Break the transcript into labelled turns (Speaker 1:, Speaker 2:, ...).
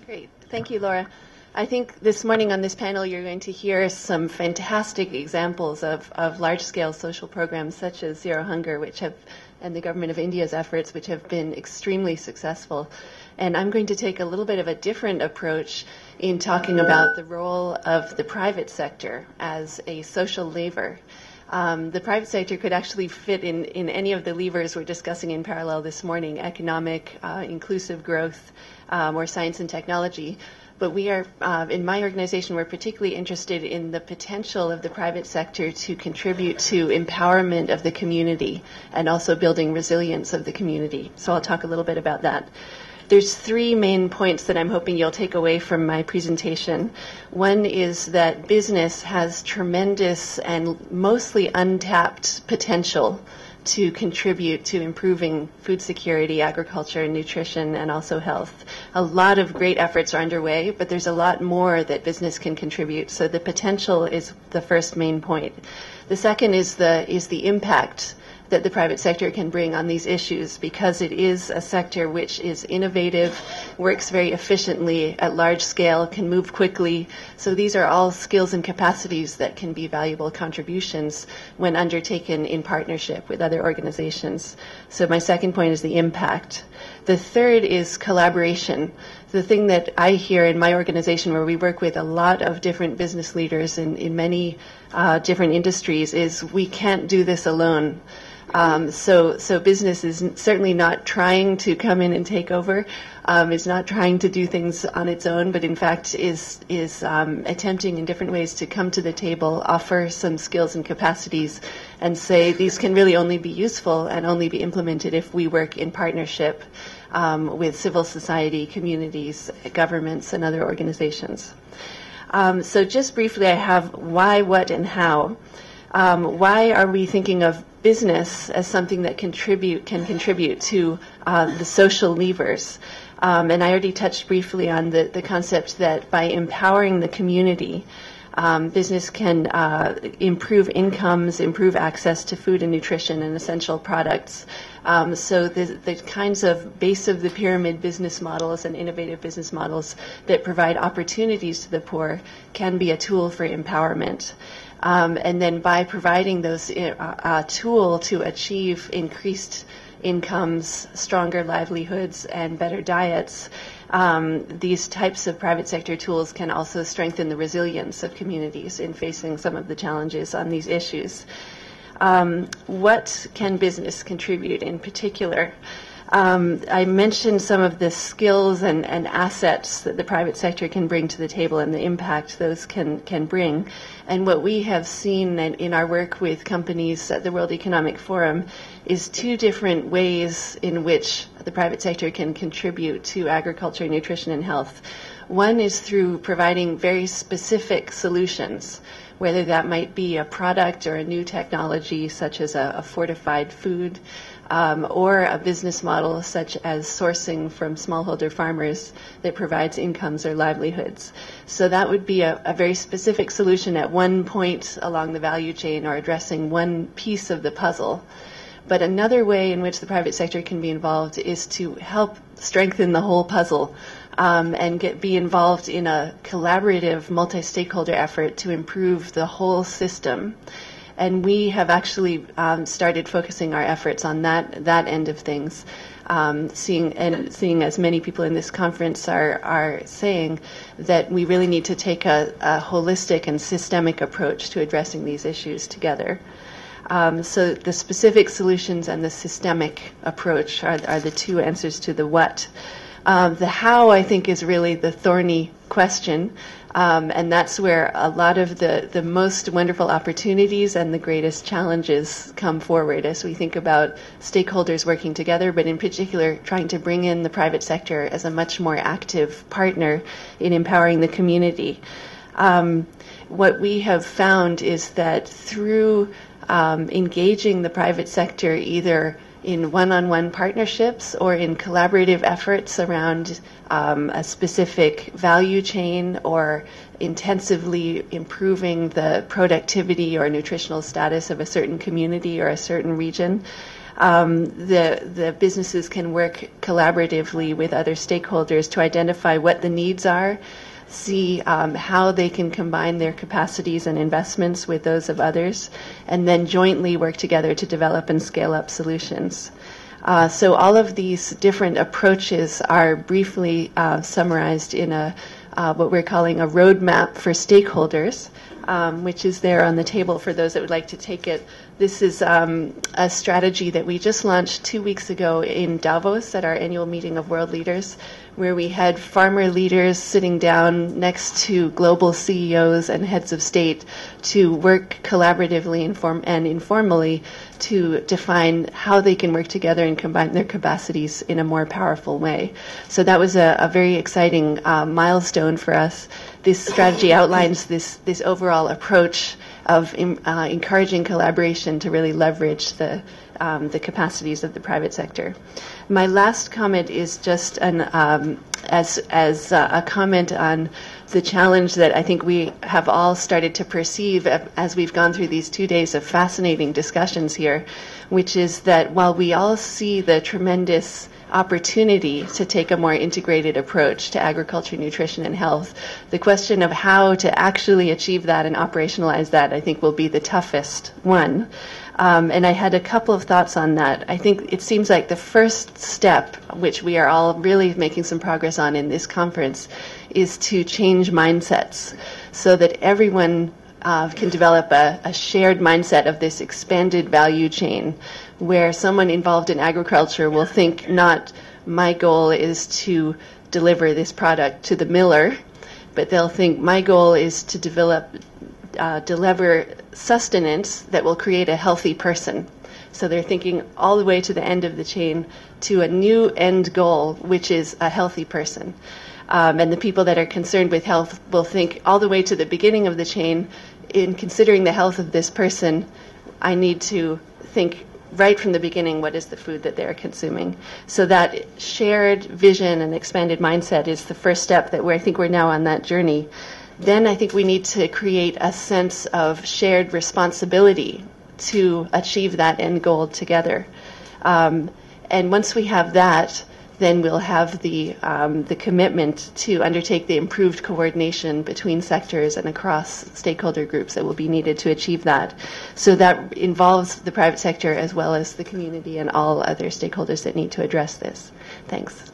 Speaker 1: Great. Thank you, Laura. I think this morning on this panel you're going to hear some fantastic examples of large-scale social programs such as Zero Hunger, and the government of India's efforts, which have been extremely successful. And I'm going to take a little bit of a different approach in talking about the role of the private sector as a social lever. The private sector could actually fit in any of the levers we're discussing in parallel this morning: economic, inclusive growth, or science and technology. But we are, in my organization, we're particularly interested in the potential of the private sector to contribute to empowerment of the community and also building resilience of the community. So I'll talk a little bit about that. There's three main points that I'm hoping you'll take away from my presentation. One is that business has tremendous and mostly untapped potential to contribute to improving food security, agriculture, nutrition, and also health. A lot of great efforts are underway, but there's a lot more that business can contribute. So the potential is the first main point. The second is the impact that the private sector can bring on these issues, because it is a sector which is innovative, works very efficiently at large scale, can move quickly. So these are all skills and capacities that can be valuable contributions when undertaken in partnership with other organizations. So my second point is the impact. The third is collaboration. The thing that I hear in my organization, where we work with a lot of different business leaders in many different industries, is we can't do this alone. So business is certainly not trying to come in and take over. It's not trying to do things on its own, but in fact is attempting in different ways to come to the table, offer some skills and capacities, and say these can really only be useful and only be implemented if we work in partnership with civil society, communities, governments, and other organizations. So just briefly, I have why, what, and how. Why are we thinking of business as something that can contribute to the social levers? And I already touched briefly on the concept that by empowering the community, business can improve incomes, improve access to food and nutrition and essential products. So the kinds of base of the pyramid business models and innovative business models that provide opportunities to the poor can be a tool for empowerment. And then by providing those a tool to achieve increased incomes, stronger livelihoods, and better diets, these types of private sector tools can also strengthen the resilience of communities in facing some of the challenges on these issues. What can business contribute in particular? I mentioned some of the skills and assets that the private sector can bring to the table and the impact those can bring. And what we have seen in our work with companies at the World Economic Forum is two different ways in which the private sector can contribute to agriculture, nutrition, and health. One is through providing very specific solutions, whether that might be a product or a new technology such as a fortified food, or a business model such as sourcing from smallholder farmers that provides incomes or livelihoods. So that would be a very specific solution at one point along the value chain or addressing one piece of the puzzle. But another way in which the private sector can be involved is to help strengthen the whole puzzle and be involved in a collaborative multi-stakeholder effort to improve the whole system. And we have actually started focusing our efforts on that end of things, seeing as many people in this conference are saying that we really need to take a holistic and systemic approach to addressing these issues together. So the specific solutions and the systemic approach are the two answers to the what. The how, I think, is really the thorny question. And that's where a lot of the most wonderful opportunities and the greatest challenges come forward as we think about stakeholders working together, but in particular trying to bring in the private sector as a much more active partner in empowering the community. What we have found is that through engaging the private sector either in one-on-one partnerships or in collaborative efforts around a specific value chain or intensively improving the productivity or nutritional status of a certain community or a certain region, The businesses can work collaboratively with other stakeholders to identify what the needs are, see how they can combine their capacities and investments with those of others, and then jointly work together to develop and scale up solutions. So all of these different approaches are briefly summarized in what we're calling a roadmap for stakeholders, which is there on the table for those that would like to take it. This is a strategy that we just launched 2 weeks ago in Davos at our annual meeting of world leaders, where we had farmer leaders sitting down next to global CEOs and heads of state to work collaboratively and informally to define how they can work together and combine their capacities in a more powerful way. So that was a very exciting milestone for us. This strategy outlines this overall approach of encouraging collaboration to really leverage the capacities of the private sector. My last comment is just as a comment on the challenge that I think we have all started to perceive as we've gone through these 2 days of fascinating discussions here, which is that while we all see the tremendous opportunity to take a more integrated approach to agriculture, nutrition, and health, the question of how to actually achieve that and operationalize that, I think, will be the toughest one. And I had a couple of thoughts on that. I think it seems like the first step, which we are all really making some progress on in this conference, is to change mindsets so that everyone can develop a shared mindset of this expanded value chain, where someone involved in agriculture will think not, my goal is to deliver this product to the miller, but they'll think my goal is to deliver sustenance that will create a healthy person. So they're thinking all the way to the end of the chain to a new end goal, which is a healthy person. And the people that are concerned with health will think all the way to the beginning of the chain, in considering the health of this person, I need to think right from the beginning, what is the food that they're consuming? So that shared vision and expanded mindset is the first step that I think we're now on that journey. Then I think we need to create a sense of shared responsibility to achieve that end goal together. And once we have that, then we'll have the commitment to undertake the improved coordination between sectors and across stakeholder groups that will be needed to achieve that. So that involves the private sector as well as the community and all other stakeholders that need to address this. Thanks.